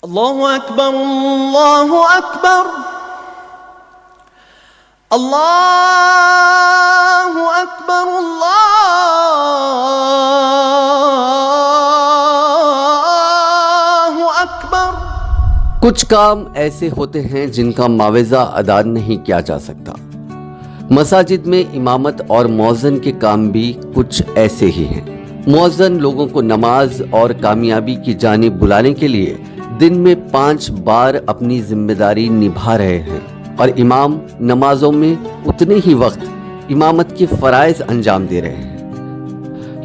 اللہ اکبر اللہ اکبر اللہ اکبر اللہ اکبر۔ کچھ کام ایسے ہوتے ہیں جن کا معاوضہ ادا نہیں کیا جا سکتا۔ مساجد میں امامت اور مؤذن کے کام بھی کچھ ایسے ہی ہیں۔ مؤذن لوگوں کو نماز اور کامیابی کی جانب بلانے کے لیے دن میں 5 بار اپنی ذمہ داری نبھا رہے ہیں، اور امام نمازوں میں اتنے ہی وقت امامت کے فرائض انجام دے رہے ہیں۔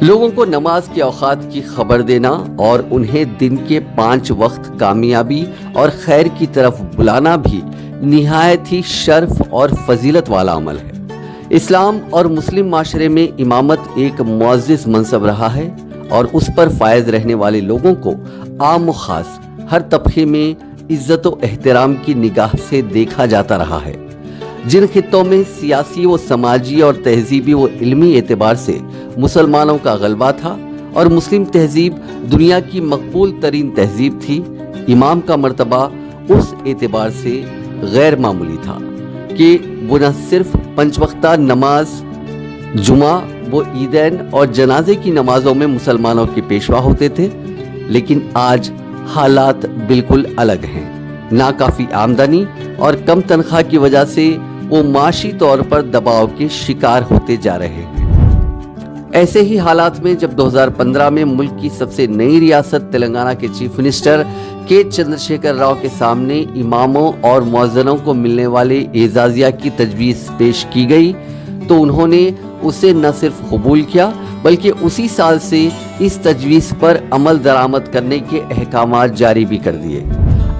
لوگوں کو نماز کے اوقات کی خبر دینا اور انہیں دن کے 5 وقت کامیابی اور خیر کی طرف بلانا بھی نہایت ہی شرف اور فضیلت والا عمل ہے۔ اسلام اور مسلم معاشرے میں امامت ایک معزز منصب رہا ہے، اور اس پر فائز رہنے والے لوگوں کو عام و خاص ہر طبقے میں عزت و احترام کی نگاہ سے دیکھا جاتا رہا ہے۔ جن خطوں میں سیاسی و سماجی اور تہذیبی و علمی اعتبار سے مسلمانوں کا غلبہ تھا اور مسلم تہذیب دنیا کی مقبول ترین تہذیب تھی، امام کا مرتبہ اس اعتبار سے غیر معمولی تھا کہ وہ نہ صرف 5 وقتہ نماز، جمعہ و عیدین اور جنازے کی نمازوں میں مسلمانوں کے پیشوا ہوتے تھے، لیکن آج حالات بالکل الگ ہیں۔ ناکافی آمدنی اور کم تنخواہ کی وجہ سے وہ معاشی طور پر دباؤ کے شکار ہوتے جا رہے ہیں۔ ایسے ہی حالات میں جب 2015 میں ملک کی سب سے نئی ریاست تلنگانہ کے چیف منسٹر کے چندر شیکھر راؤ کے سامنے اماموں اور مؤذنوں کو ملنے والے اعزازیہ کی تجویز پیش کی گئی تو انہوں نے اسے نہ صرف قبول کیا بلکہ اسی سال سے اس تجویز پر عمل درآمد کرنے کے احکامات جاری بھی کر دیے۔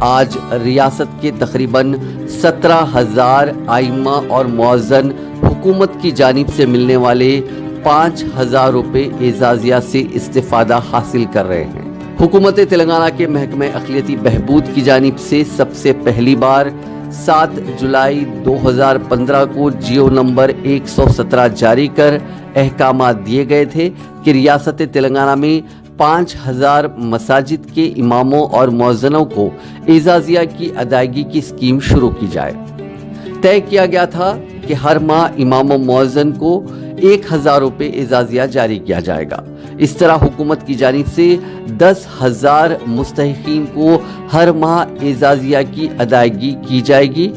آج ریاست کے تقریباً 17,000 ائمہ اور مؤذن حکومت کی جانب سے ملنے والے 5,000 روپے اعزازیہ سے استفادہ حاصل کر رہے ہیں۔ حکومت تلنگانہ کے محکمہ اقلیتی بہبود کی جانب سے سب سے پہلی بار 7 جولائی 2015 کو جیو نمبر 117 جاری کر احکامات دیے گئے تھے کہ ریاست تلنگانہ میں 5,000 مساجد کے اماموں اور مؤذنوں کو اعزازیہ کی ادائیگی کی اسکیم شروع کی جائے۔ طے کیا گیا تھا کہ ہر ماہ امام و مؤذن کو 1,000 روپے اعزازیہ جاری کیا جائے گا۔ اس طرح حکومت کی جانب سے 10,000 مستحقین کو ہر ماہ اعزازیہ کی ادائیگی کی جائے گی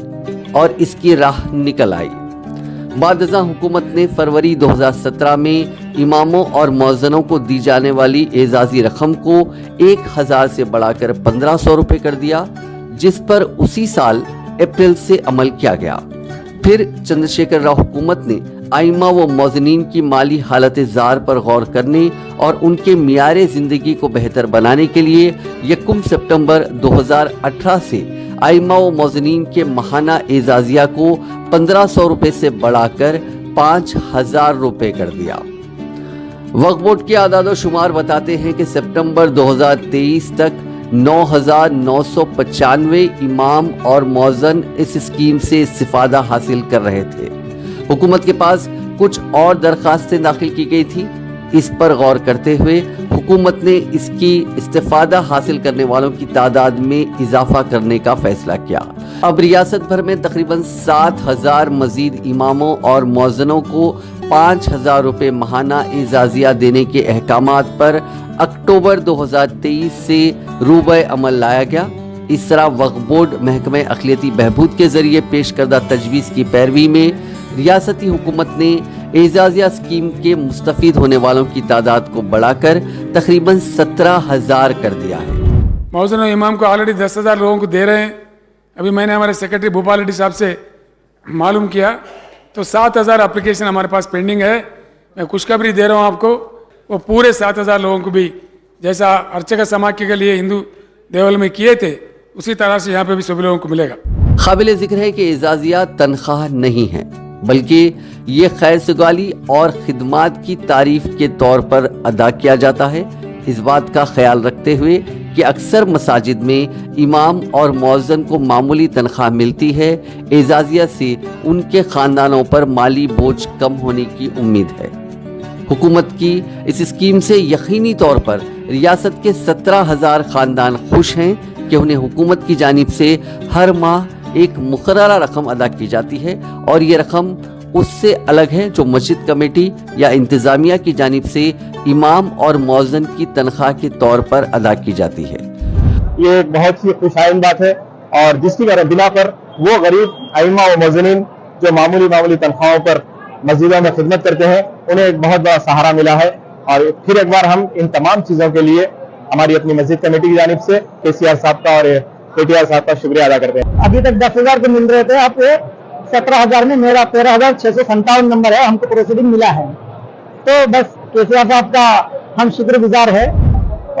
اور اس کی راہ نکل آئی۔ بعد ازاں حکومت نے فروری 2017 میں اماموں اور مؤذنوں کو دی جانے والی اعزازی رقم کو 1,000 سے بڑھا کر 1,500 روپے کر دیا، جس پر اسی سال اپریل سے عمل کیا گیا۔ پھر چندر شیکھر راؤ حکومت نے ائمہ و مؤذنین کی مالی حالت زار پر غور کرنے اور ان کے معیار زندگی کو بہتر بنانے کے لیے 1 سپتمبر 2018 سے ائمہ و مؤذنین کے ماہانہ اعزازیہ کو 1,500 روپے سے بڑھا کر 5,000 روپے کر دیا۔ وقف بورڈ کے اعداد و شمار بتاتے ہیں کہ سپتمبر 2023 تک 9,995 امام اور مؤذن اس اسکیم سے استفادہ حاصل کر رہے تھے۔ حکومت کے پاس کچھ اور درخواستیں داخل کی گئی تھی۔ اس پر غور کرتے ہوئے حکومت نے اس کی استفادہ حاصل کرنے والوں کی تعداد میں اضافہ کرنے کا فیصلہ کیا۔ اب ریاست بھر میں تقریباً 7,000 مزید اماموں اور مؤذنوں کو 5,000 روپے ماہانہ اعزازیہ دینے کے احکامات پر اکتوبر 2023 سے روبہ عمل لایا گیا۔ اس طرح وقف بورڈ محکمہ اقلیتی بہبود کے ذریعے پیش کردہ تجویز کی پیروی میں ریاستی حکومت نے اعزازیہ اسکیم کے مستفید ہونے والوں کی تعداد کو بڑھا کر تقریباً 17,000 کر دیا ہے۔ مؤذن و امام کو آلریڈی 10,000 لوگوں کو دے رہے ہیں۔ ابھی میں نے ہمارے سیکرٹری بھوپال ریڈی صاحب سے معلوم کیا تو 7,000 اپلیکیشن ہمارے پاس پینڈنگ ہے۔ میں خوشخبری دے رہا ہوں آپ کو، وہ پورے 7,000 لوگوں کو بھی جیسا ارچکا سماج کے لیے ہندو دیول میں کیے تھے اسی طرح سے یہاں پہ بھی سبھی لوگوں کو ملے گا۔ قابل ذکر ہے کہ اعزازیہ تنخواہ نہیں ہے، بلکہ یہ خیر سگالی اور خدمات کی تعریف کے طور پر ادا کیا جاتا ہے۔ اس بات کا خیال رکھتے ہوئے کہ اکثر مساجد میں امام اور مؤذن کو معمولی تنخواہ ملتی ہے، اعزازیہ سے ان کے خاندانوں پر مالی بوجھ کم ہونے کی امید ہے۔ حکومت کی اس اسکیم سے یقینی طور پر ریاست کے 17,000 خاندان خوش ہیں کہ انہیں حکومت کی جانب سے ہر ماہ ایک مقررہ رقم ادا کی جاتی ہے اور یہ رقم اس سے الگ ہے جو مسجد کمیٹی یا انتظامیہ کی جانب سے امام اور مؤذن کی تنخواہ کے طور پر ادا کی جاتی ہے۔ یہ ایک بہت ہی خوش آئند بات ہے اور جس کی بنا پر وہ غریب ائمہ و مؤذنین جو معمولی تنخواہوں پر مسجدوں میں خدمت کرتے ہیں انہیں ایک بہت بڑا سہارا ملا ہے، اور پھر ایک بار ہم ان تمام چیزوں کے لیے ہماری اپنی مسجد کمیٹی کی جانب سے KCR صاحب کا اور KTR صاحب کا شکریہ ادا کرتے ہیں۔ ابھی تک 10,000 کو مل رہے تھے، آپ 17,000 میں میرا 13,657 نمبر ہے، ہم کو پروسیڈنگ ملا ہے، تو بس KCR صاحب کا ہم شکر گزار ہے۔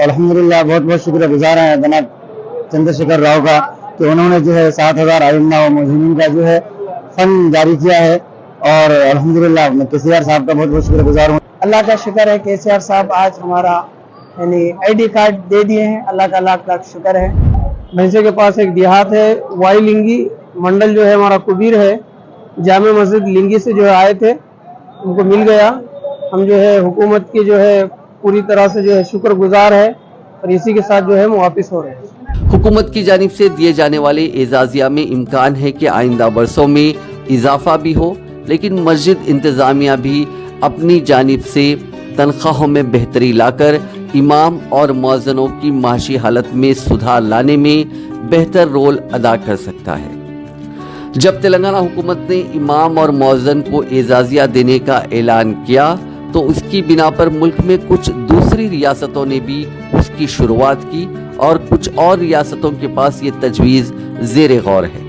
الحمدللہ بہت شکر گزار ہیں جناب چندر شیکھر راؤ کا کہ انہوں نے جو ہے 7,000 ائمہ و مؤذنین کا جو ہے فنڈ جاری کیا ہے، اور الحمدللہ میں KCR صاحب کا بہت شکر گزار ہوں۔ اللہ کا شکر ہے KCR صاحب آج ہمارا یعنی ID کارڈ دے دیے ہیں، اللہ کا لاکھ لاکھ شکر ہے۔ بھینسے کے پاس ایک دیہات ہے وائی لنگی منڈل جو ہے ہمارا کبیر ہے، جامع مسجد لنگی سے جو ہے آئے تھے، ان کو مل گیا۔ ہم جو ہے حکومت کی جو ہے پوری طرح سے جو ہے شکر گزار ہے، اور اسی کے ساتھ جو ہے ہم واپس ہو رہے ہیں۔ حکومت کی جانب سے دیے جانے والے اعزازیہ میں امکان ہے کہ آئندہ برسوں میں اضافہ بھی ہو، لیکن مسجد انتظامیہ بھی اپنی جانب سے تنخواہوں میں بہتری لا کر امام اور مؤذنوں کی معاشی حالت میں سدھار لانے میں بہتر رول ادا کر سکتا ہے۔ جب تلنگانہ حکومت نے امام اور مؤذن کو اعزازیہ دینے کا اعلان کیا تو اس کی بنا پر ملک میں کچھ دوسری ریاستوں نے بھی اس کی شروعات کی، اور کچھ اور ریاستوں کے پاس یہ تجویز زیر غور ہے۔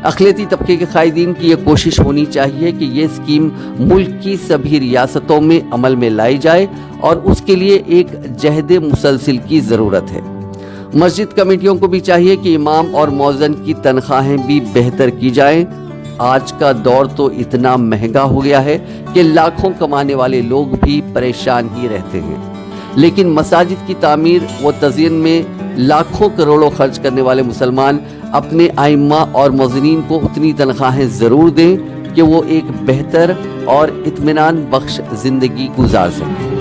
اقلیتی طبقے کے قائدین کی یہ کوشش ہونی چاہیے کہ یہ اسکیم ملک کی سبھی ریاستوں میں عمل میں لائی جائے، اور اس کے لیے ایک جہد مسلسل کی ضرورت ہے۔ مسجد کمیٹیوں کو بھی چاہیے کہ امام اور مؤذن کی تنخواہیں بھی بہتر کی جائیں۔ آج کا دور تو اتنا مہنگا ہو گیا ہے کہ لاکھوں کمانے والے لوگ بھی پریشان ہی رہتے ہیں، لیکن مساجد کی تعمیر و تزئین میں لاکھوں کروڑوں خرچ کرنے والے مسلمان اپنے ائمہ اور مؤذنین کو اتنی تنخواہیں ضرور دیں کہ وہ ایک بہتر اور اطمینان بخش زندگی گزار سکیں۔